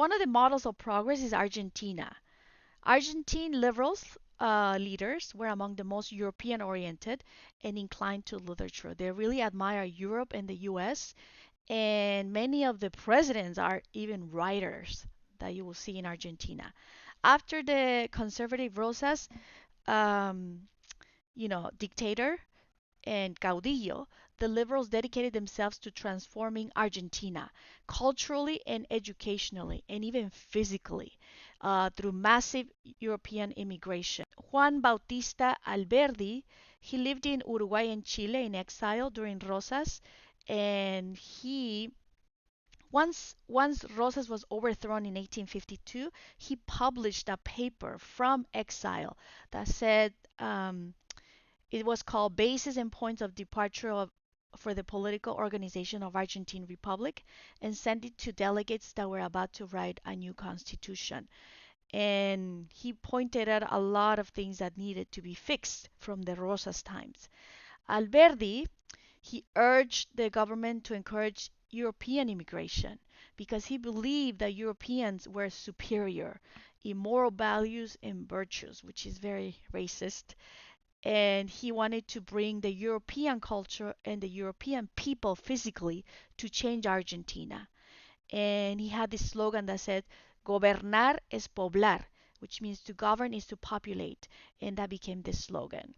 one of the models of progress is Argentina. Argentine liberals leaders were among the most European oriented and inclined to literature. They really admire Europe and the US, and many of the presidents are even writers that you will see in Argentina. After the conservative Rosas, um, dictator and caudillo, the liberals dedicated themselves to transforming Argentina culturally and educationally, and even physically, through massive European immigration. Juan Bautista Alberdi, he lived in Uruguay and Chile in exile during Rosas, and he once Rosas was overthrown in 1852, he published a paper from exile that said it was called Bases and Points of Departure for the Political Organization of Argentine Republic, and sent it to delegates that were about to write a new constitution. And he pointed out a lot of things that needed to be fixed from the Rosas times. Alberdi, he urged the government to encourage European immigration because he believed that Europeans were superior in moral values and virtues, which is very racist, and he wanted to bring the European culture and the European people physically to change Argentina. And he had this slogan that said, Gobernar es poblar, which means to govern is to populate, and that became the slogan.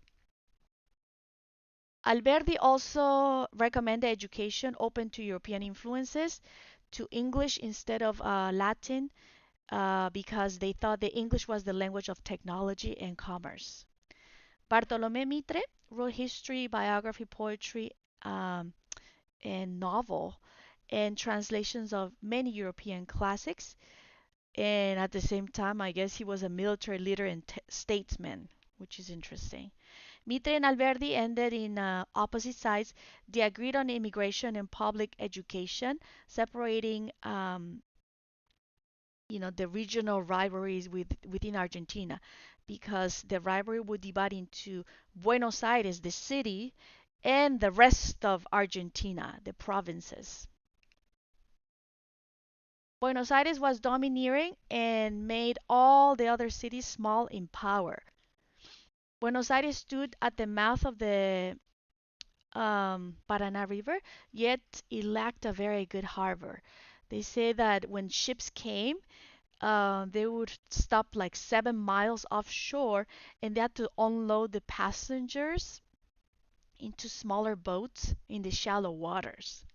Alberti also recommended education open to European influences, to English instead of Latin, because they thought the English was the language of technology and commerce. Bartolome Mitre wrote history, biography, poetry, um, and novel, and translations of many European classics. And at the same time, I guess he was a military leader and statesman, which is interesting. Mitre and Alberti ended in opposite sides. They agreed on immigration and public education, separating the regional rivalries within Argentina, because the rivalry would divide into Buenos Aires, the city, and the rest of Argentina, the provinces. Buenos Aires was domineering and made all the other cities small in power. Buenos Aires stood at the mouth of the Paraná River, yet it lacked a very good harbor. They say that when ships came, they would stop like 7 miles offshore, and they had to unload the passengers into smaller boats in the shallow waters.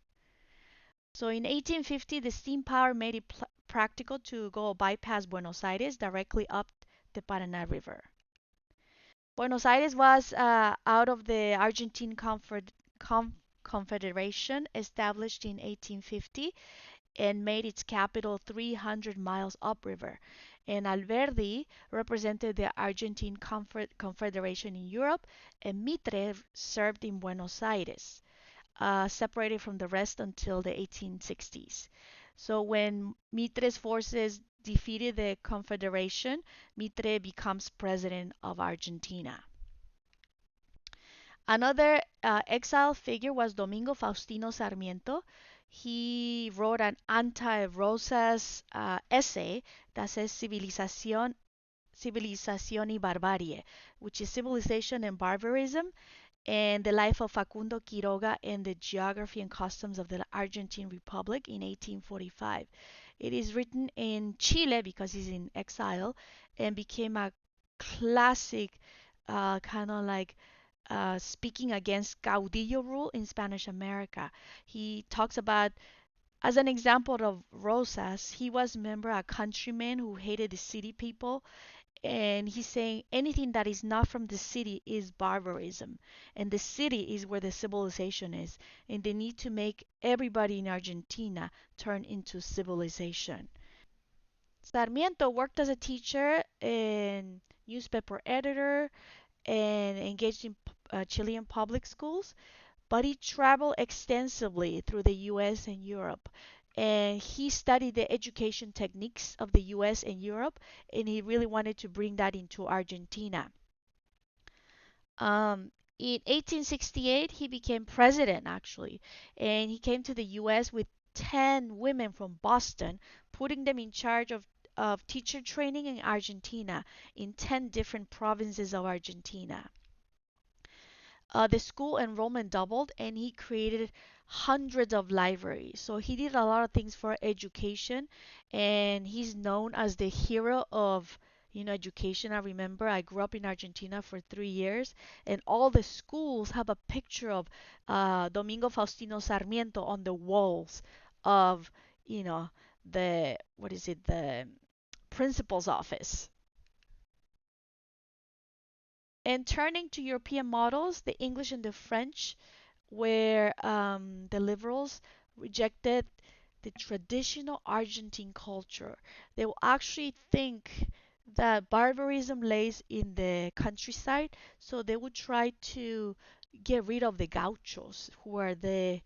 So in 1850, the steam power made it practical to go bypass Buenos Aires directly up the Paraná River. Buenos Aires was out of the Argentine Confederation established in 1850 and made its capital 300 miles upriver. And Alberdi represented the Argentine Confederation in Europe, and Mitre served in Buenos Aires, separated from the rest until the 1860s. So when Mitre's forces defeated the Confederation, Mitre becomes president of Argentina. Another exile figure was Domingo Faustino Sarmiento. He wrote an anti-Rosas essay that says Civilización y Barbarie, which is civilization and barbarism, and the life of Facundo Quiroga and the geography and customs of the Argentine Republic in 1845. It is written in Chile because he's in exile, and became a classic kind of like speaking against caudillo rule in Spanish America. He talks about, as an example of Rosas, he was, remember, a countryman who hated the city people. And he's saying anything that is not from the city is barbarism. And the city is where the civilization is. And they need to make everybody in Argentina turn into civilization. Sarmiento worked as a teacher and newspaper editor and engaged in Chilean public schools, but he traveled extensively through the US and Europe. And he studied the education techniques of the US and Europe, and he really wanted to bring that into Argentina. In 1868, he became president, actually, and he came to the US with 10 women from Boston putting them in charge of teacher training in Argentina, in 10 different provinces of Argentina. The school enrollment doubled, and he created hundreds of libraries. So he did a lot of things for education, and he's known as the hero of education. I remember I grew up in Argentina for 3 years, and all the schools have a picture of Domingo Faustino Sarmiento on the walls of you know the what is it, the principal's office. And turning to European models, the English and the French, where the liberals rejected the traditional Argentine culture. They will actually think that barbarism lays in the countryside, so they would try to get rid of the gauchos, who are the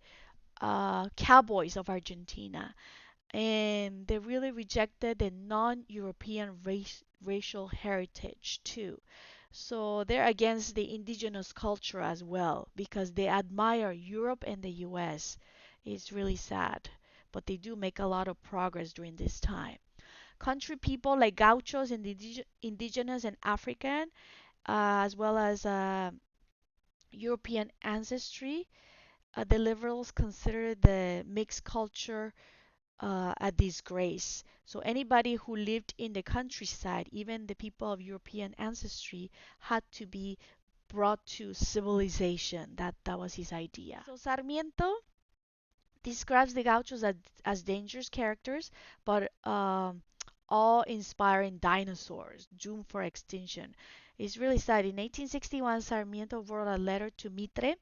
cowboys of Argentina. And they really rejected the non-European racial heritage too. So they're against the indigenous culture as well because they admire Europe and the US. It's really sad, but they do make a lot of progress during this time. Country people like gauchos and the indigenous and African, as well as European ancestry, the liberals consider the mixed culture a disgrace. So anybody who lived in the countryside, even the people of European ancestry, had to be brought to civilization. That was his idea. So Sarmiento describes the gauchos as dangerous characters, but awe-inspiring dinosaurs doomed for extinction. It's really sad. In 1861, Sarmiento wrote a letter to Mitre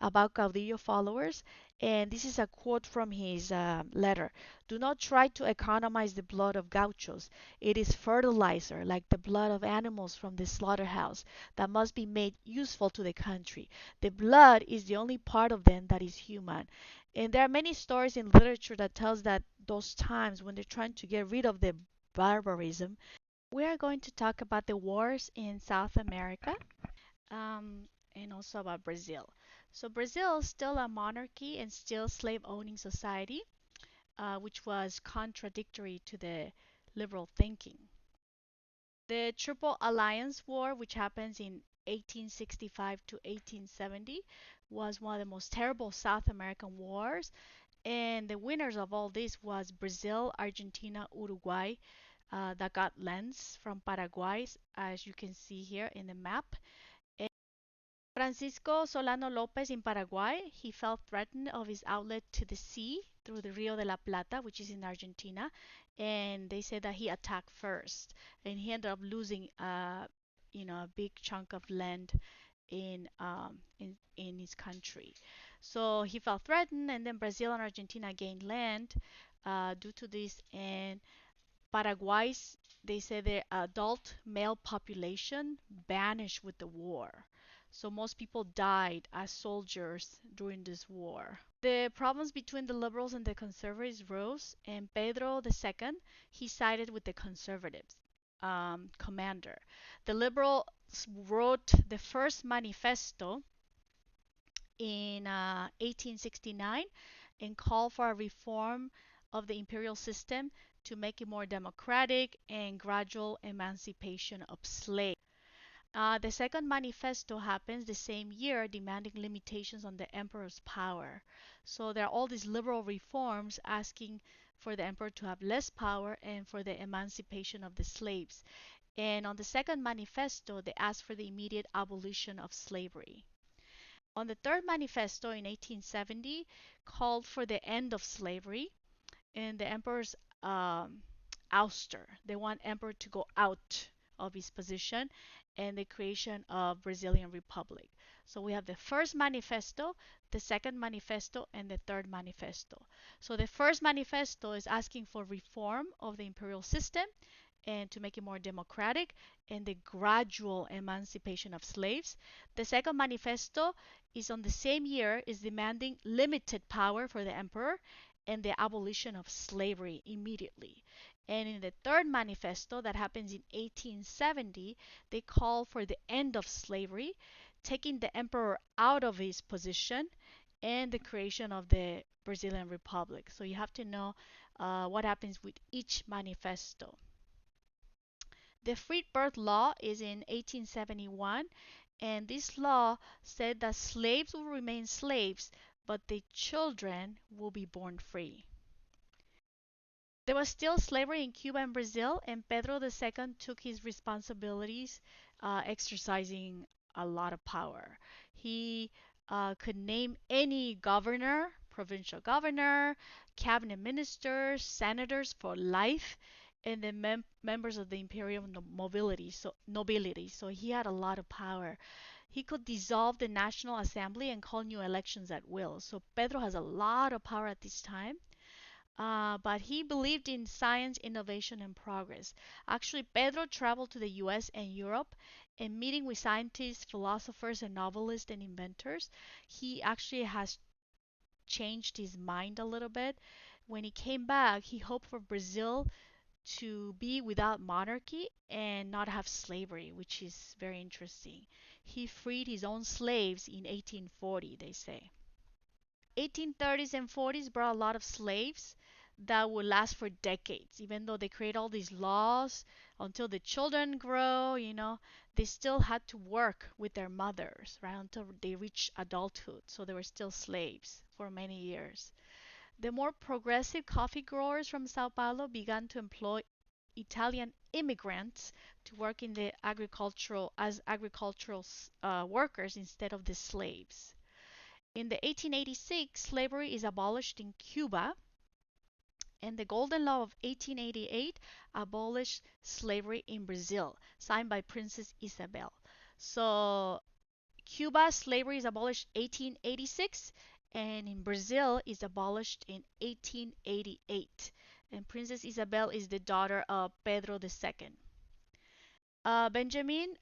about Caudillo followers. And this is a quote from his letter. Do not try to economize the blood of gauchos. It is fertilizer, like the blood of animals from the slaughterhouse, that must be made useful to the country. The blood is the only part of them that is human. And there are many stories in literature that tells that those times when they're trying to get rid of the barbarism. We are going to talk about the wars in South America, and also about Brazil. So Brazil is still a monarchy and still slave-owning society, which was contradictory to the liberal thinking. The Triple Alliance War, which happens in 1865 to 1870, was one of the most terrible South American wars, and the winners of all this was Brazil, Argentina, Uruguay, that got lands from Paraguay, as you can see here in the map. Francisco Solano Lopez in Paraguay, he felt threatened of his outlet to the sea through the Rio de la Plata, which is in Argentina, and they said that he attacked first, and he ended up losing, a big chunk of land in his country. So he felt threatened, and then Brazil and Argentina gained land due to this, and Paraguay's, they say their adult male population vanished with the war. So most people died as soldiers during this war. The problems between the liberals and the conservatives rose, and Pedro II, he sided with the conservatives commander. The liberals wrote the first manifesto in 1869 and called for a reform of the imperial system to make it more democratic and gradual emancipation of slaves. The second manifesto happens the same year, demanding limitations on the emperor's power. So there are all these liberal reforms asking for the emperor to have less power and for the emancipation of the slaves. And on the second manifesto, they asked for the immediate abolition of slavery. On the third manifesto in 1870, called for the end of slavery and the emperor's um, ouster. They want emperor to go out of his position and the creation of Brazilian Republic. So we have the first manifesto, the second manifesto, and the third manifesto. So the first manifesto is asking for reform of the imperial system and to make it more democratic and the gradual emancipation of slaves. The second manifesto is on the same year, is demanding limited power for the emperor and the abolition of slavery immediately. And in the third manifesto that happens in 1870, they call for the end of slavery, taking the emperor out of his position, and the creation of the Brazilian Republic. So you have to know what happens with each manifesto. The Free Birth Law is in 1871, and this law said that slaves will remain slaves, but the children will be born free. There was still slavery in Cuba and Brazil, and Pedro II took his responsibilities, exercising a lot of power. He could name any governor, provincial governor, cabinet ministers, senators for life, and the members of the imperial nobility. So he had a lot of power. He could dissolve the National Assembly and call new elections at will. So Pedro has a lot of power at this time. But he believed in science, innovation, and progress. Actually, Pedro traveled to the US and Europe and meeting with scientists, philosophers, and novelists and inventors. He actually has changed his mind a little bit. When he came back, he hoped for Brazil to be without monarchy and not have slavery, which is very interesting. He freed his own slaves in 1840, they say. 1830s and 40s brought a lot of slaves that would last for decades. Even though they create all these laws until the children grow, they still had to work with their mothers, right, until they reach adulthood. So they were still slaves for many years. The more progressive coffee growers from Sao Paulo began to employ Italian immigrants to work in the agricultural workers instead of the slaves. In the 1886, slavery is abolished in Cuba, and the Golden Law of 1888 abolished slavery in Brazil, signed by Princess Isabel. So, Cuba slavery is abolished 1886, and in Brazil is abolished in 1888. And Princess Isabel is the daughter of Pedro II. Benjamin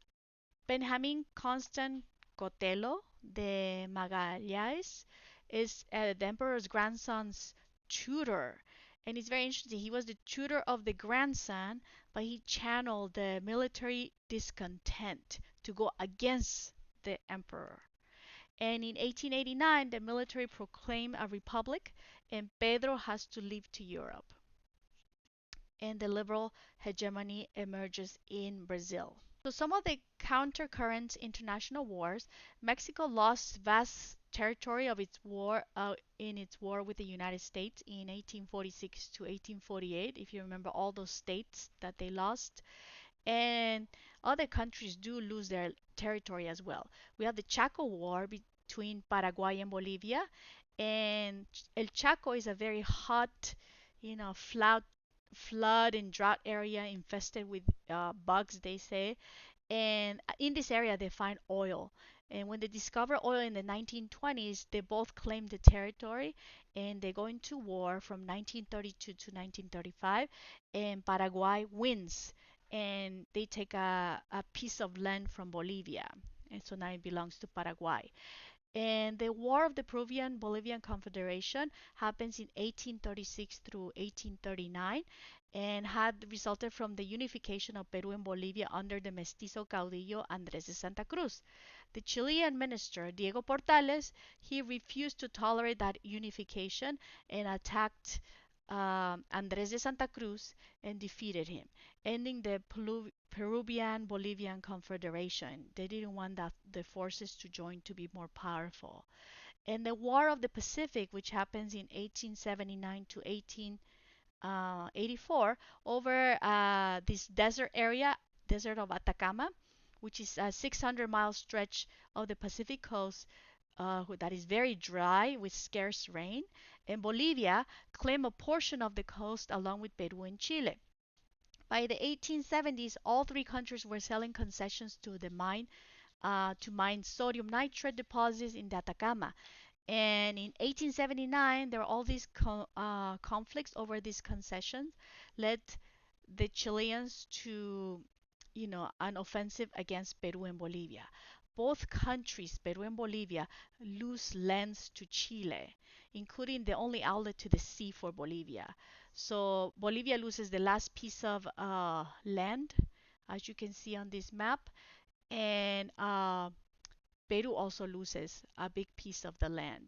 Constant Cotelo de Magalhães is the emperor's grandson's tutor. And it's very interesting. He was the tutor of the grandson, but he channeled the military discontent to go against the emperor. And in 1889, the military proclaimed a republic, and Pedro has to leave to Europe. And the liberal hegemony emerges in Brazil. So some of the counter-current international wars, Mexico lost vast territory of its war in its war with the United States in 1846 to 1848. If you remember all those states that they lost, and other countries do lose their territory as well. We have the Chaco War between Paraguay and Bolivia, and El Chaco is a very hot, flood and drought area infested with bugs, they say. And in this area, they find oil. And when they discover oil in the 1920s, they both claim the territory and they go into war from 1932 to 1935. And Paraguay wins and they take a piece of land from Bolivia. And so now it belongs to Paraguay. And the War of the Peruvian Bolivian Confederation happens in 1836 through 1839 and had resulted from the unification of Peru and Bolivia under the mestizo caudillo Andrés de Santa Cruz. The Chilean minister, Diego Portales, he refused to tolerate that unification and attacked Andrés de Santa Cruz and defeated him, ending the Peruvian Bolivian Confederation. They didn't want the forces to join to be more powerful. And the War of the Pacific, which happens in 1879 to 1884, over this desert area, desert of Atacama, which is a 600-mile stretch of the Pacific coast that is very dry with scarce rain. And Bolivia claimed a portion of the coast along with Peru and Chile. By the 1870s, all three countries were selling concessions to mine sodium nitrate deposits in the Atacama. And in 1879, there were all these conflicts over these concessions, led the Chileans to, an offensive against Peru and Bolivia. Both countries, Peru and Bolivia, lose lands to Chile, including the only outlet to the sea for Bolivia. So Bolivia loses the last piece of land, as you can see on this map, and Peru also loses a big piece of the land.